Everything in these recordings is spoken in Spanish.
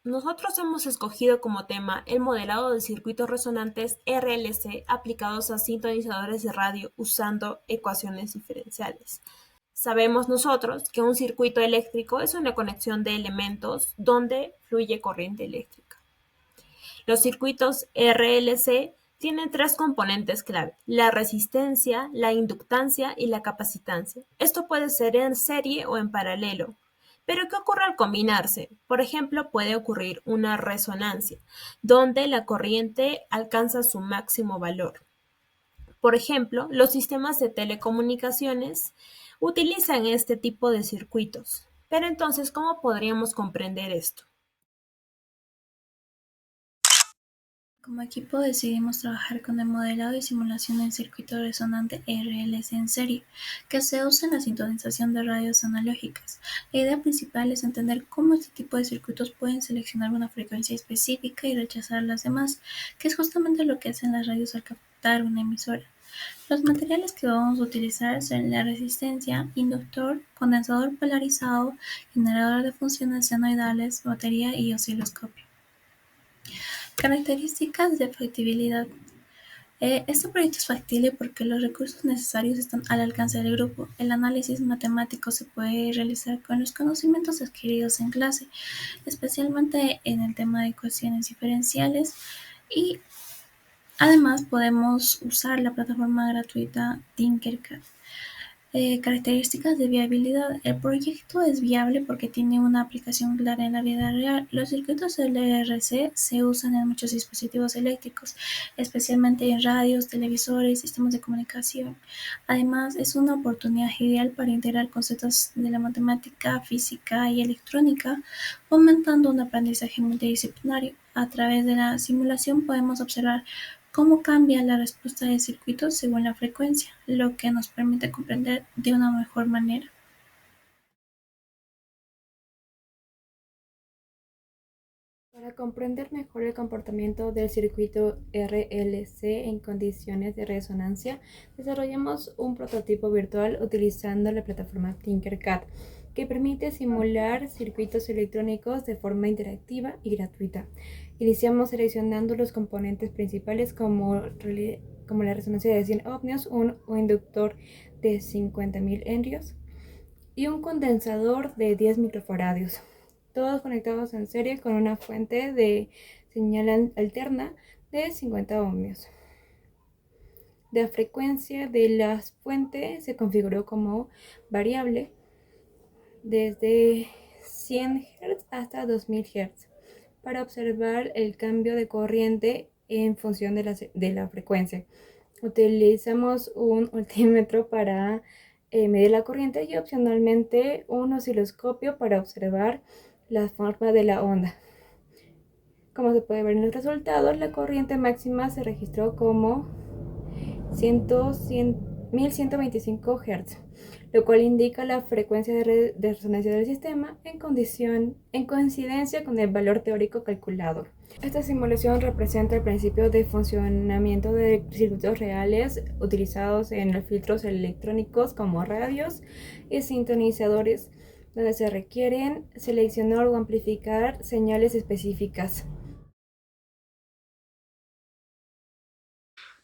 Nosotros hemos escogido como tema el modelado de circuitos resonantes RLC aplicados a sintonizadores de radio usando ecuaciones diferenciales. Sabemos nosotros que un circuito eléctrico es una conexión de elementos donde fluye corriente eléctrica. Los circuitos RLC tienen tres componentes clave: la resistencia, la inductancia y la capacitancia. Esto puede ser en serie o en paralelo. Pero ¿qué ocurre al combinarse? Por ejemplo, puede ocurrir una resonancia, donde la corriente alcanza su máximo valor. Por ejemplo, los sistemas de telecomunicaciones utilizan este tipo de circuitos. Pero entonces, ¿cómo podríamos comprender esto? Como equipo decidimos trabajar con el modelado y simulación del circuito resonante RLC en serie, que se usa en la sintonización de radios analógicas. La idea principal es entender cómo este tipo de circuitos pueden seleccionar una frecuencia específica y rechazar las demás, que es justamente lo que hacen las radios al captar una emisora. Los materiales que vamos a utilizar son la resistencia, inductor, condensador polarizado, generador de funciones senoidales, batería y osciloscopio. Características de factibilidad. Este proyecto es factible porque los recursos necesarios están al alcance del grupo. El análisis matemático se puede realizar con los conocimientos adquiridos en clase, especialmente en el tema de ecuaciones diferenciales, y además podemos usar la plataforma gratuita Tinkercad. Características de viabilidad. El proyecto es viable porque tiene una aplicación clara en la vida real. Los circuitos LRC se usan en muchos dispositivos eléctricos, especialmente en radios, televisores, sistemas de comunicación. Además, es una oportunidad ideal para integrar conceptos de la matemática, física y electrónica, fomentando un aprendizaje multidisciplinario. A través de la simulación podemos observar cómo cambia la respuesta del circuito según la frecuencia, lo que nos permite comprender de una mejor manera. Para comprender mejor el comportamiento del circuito RLC en condiciones de resonancia, desarrollamos un prototipo virtual utilizando la plataforma Tinkercad, que permite simular circuitos electrónicos de forma interactiva y gratuita. Iniciamos seleccionando los componentes principales como la resonancia de 100 ohmios, un inductor de 50.000 henrios y un condensador de 10 microfaradios, todos conectados en serie con una fuente de señal alterna de 50 ohmios. La frecuencia de la fuente se configuró como variable desde 100 Hz hasta 2000 Hz para observar el cambio de corriente en función de la frecuencia. Utilizamos un multímetro para medir la corriente y opcionalmente un osciloscopio para observar la forma de la onda. Como se puede ver en los resultados, la corriente máxima se registró como 1125 Hz, lo cual indica la frecuencia de resonancia del sistema en coincidencia con el valor teórico calculado. Esta simulación representa el principio de funcionamiento de circuitos reales utilizados en los filtros electrónicos como radios y sintonizadores, donde se requieren seleccionar o amplificar señales específicas.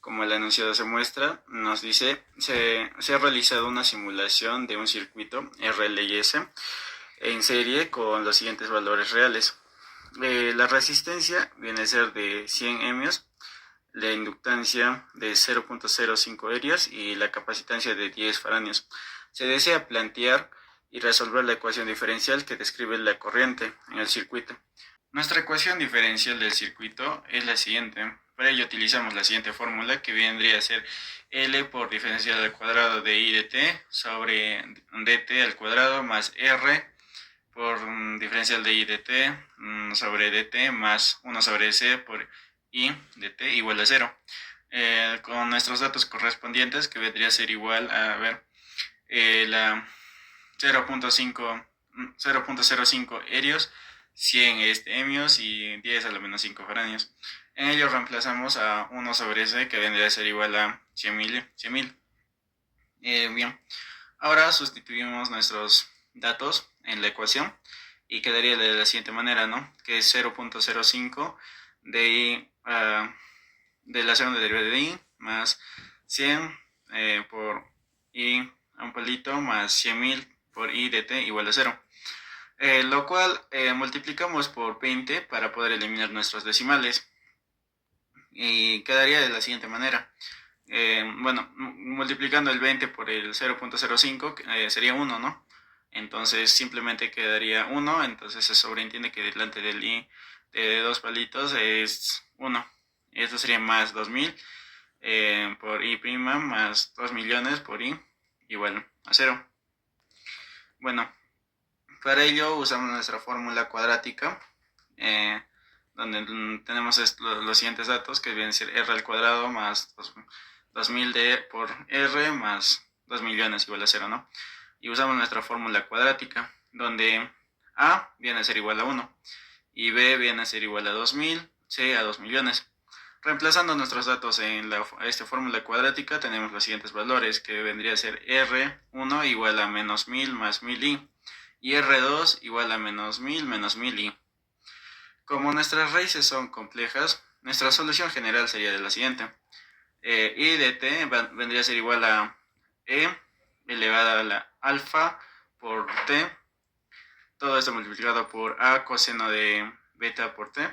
Como el enunciado se muestra, nos dice, se ha realizado una simulación de un circuito RLS en serie con los siguientes valores reales. La resistencia viene a ser de 100 ohmios, la inductancia de 0.05 erios y la capacitancia de 10 faradios. Se desea plantear y resolver la ecuación diferencial que describe la corriente en el circuito. Nuestra ecuación diferencial del circuito es la siguiente. Para ello utilizamos la siguiente fórmula, que vendría a ser L por diferencial al cuadrado de I de t sobre dt al cuadrado más R por diferencial de I de t sobre dt más 1 sobre c por I de t igual a 0. Con nuestros datos correspondientes, que vendría a ser igual a la 0.05 erios, 100 ohmios y 10 a la menos 5 faradios. En ello reemplazamos a 1 sobre c, que vendría a ser igual a 100.000. Bien, ahora sustituimos nuestros datos en la ecuación y quedaría de la siguiente manera, ¿no? Que es 0.05 de I, de la segunda derivada de I más 100 por I a un palito más 100.000 por I de t igual a 0. Lo cual multiplicamos por 20 para poder eliminar nuestros decimales. Y quedaría de la siguiente manera. Bueno, multiplicando el 20 por el 0.05 sería 1, ¿no? Entonces simplemente quedaría 1, entonces se sobreentiende que delante del i de 2 palitos es 1. Esto sería más 2000 por i' más 2 millones por i igual a 0. Bueno, para ello usamos nuestra fórmula cuadrática, donde tenemos los siguientes datos, que vienen a ser r al cuadrado más 2000 de por r más 2 millones igual a 0, ¿no? Y usamos nuestra fórmula cuadrática, donde a viene a ser igual a 1 y b viene a ser igual a 2000, c a 2 millones. Reemplazando nuestros datos en esta fórmula cuadrática, tenemos los siguientes valores, que vendría a ser r1 igual a menos 1000 más 1000i y r2 igual a menos 1000 menos 1000i. Como nuestras raíces son complejas, nuestra solución general sería de la siguiente. I de t vendría a ser igual a e elevada a la alfa por t, todo esto multiplicado por a coseno de beta por t,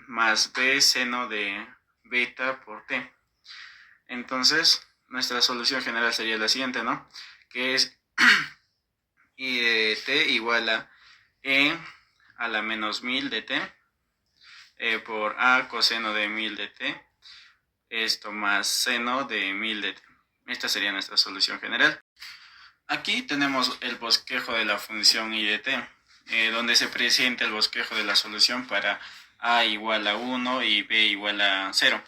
más b seno de beta por t. Entonces, nuestra solución general sería la siguiente, ¿no? Que es I de t igual a e a la menos 1000 de t por a coseno de 1000 de t, esto más seno de 1000 de t. Esta sería nuestra solución general. Aquí tenemos el bosquejo de la función i de t, donde se presenta el bosquejo de la solución para a igual a 1 y b igual a 0.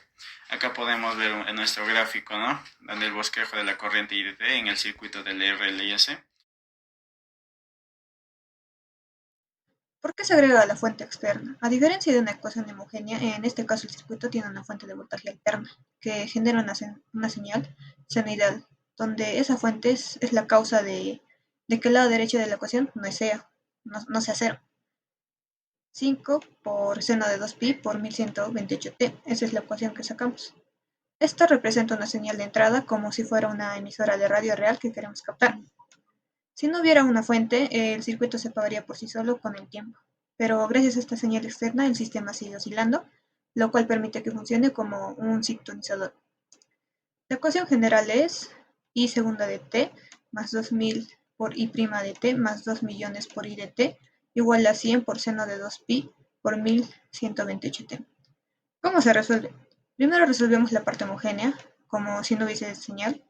Acá podemos ver en nuestro gráfico, ¿no? Donde el bosquejo de la corriente i de t en el circuito del RLS. ¿Por qué se agrega la fuente externa? A diferencia de una ecuación homogénea, en este caso el circuito tiene una fuente de voltaje alterna, que genera una señal senoidal, donde esa fuente es la causa de que el lado derecho de la ecuación no sea 0. 5 por seno de 2pi por 1128t, esa es la ecuación que sacamos. Esta representa una señal de entrada como si fuera una emisora de radio real que queremos captar. Si no hubiera una fuente, el circuito se apagaría por sí solo con el tiempo, pero gracias a esta señal externa el sistema sigue oscilando, lo cual permite que funcione como un sintonizador. La ecuación general es i segunda de t más 2000 por i' de t más 2 millones por i de t igual a 100 por seno de 2pi por 1128t. ¿Cómo se resuelve? Primero resolvemos la parte homogénea, como si no hubiese señal,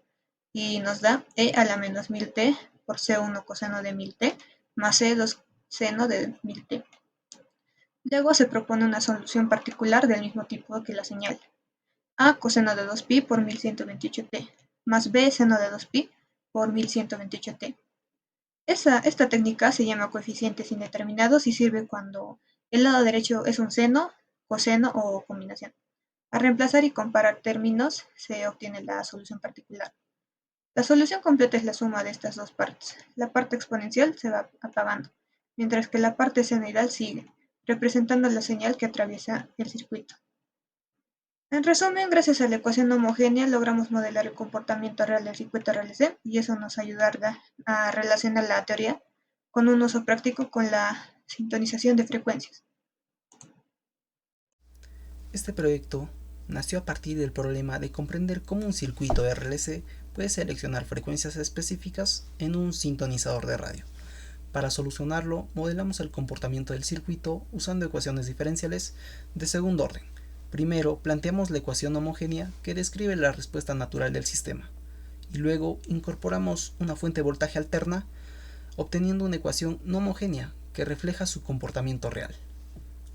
y nos da e a la menos 1000t por c1 coseno de 1000t más c2 seno de 1000t. Luego se propone una solución particular del mismo tipo que la señal. A coseno de 2pi por 1128t más b seno de 2pi por 1128t. Esta técnica se llama coeficientes indeterminados y sirve cuando el lado derecho es un seno, coseno o combinación. Al reemplazar y comparar términos se obtiene la solución particular. La solución completa es la suma de estas dos partes. La parte exponencial se va apagando, mientras que la parte senoidal sigue, representando la señal que atraviesa el circuito. En resumen, gracias a la ecuación homogénea logramos modelar el comportamiento real del circuito RLC y eso nos ayudará a relacionar la teoría con un uso práctico con la sintonización de frecuencias. Este proyecto nació a partir del problema de comprender cómo un circuito RLC puede seleccionar frecuencias específicas en un sintonizador de radio. Para solucionarlo, modelamos el comportamiento del circuito usando ecuaciones diferenciales de segundo orden. Primero, planteamos la ecuación homogénea que describe la respuesta natural del sistema, y luego incorporamos una fuente de voltaje alterna, obteniendo una ecuación no homogénea que refleja su comportamiento real.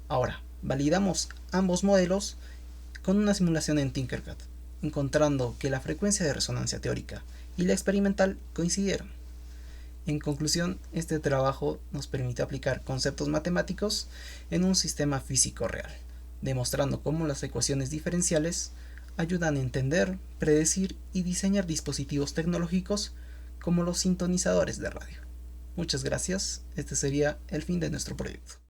Ahora, validamos ambos modelos con una simulación en Tinkercad, encontrando que la frecuencia de resonancia teórica y la experimental coincidieron. En conclusión, este trabajo nos permite aplicar conceptos matemáticos en un sistema físico real, demostrando cómo las ecuaciones diferenciales ayudan a entender, predecir y diseñar dispositivos tecnológicos como los sintonizadores de radio. Muchas gracias. Este sería el fin de nuestro proyecto.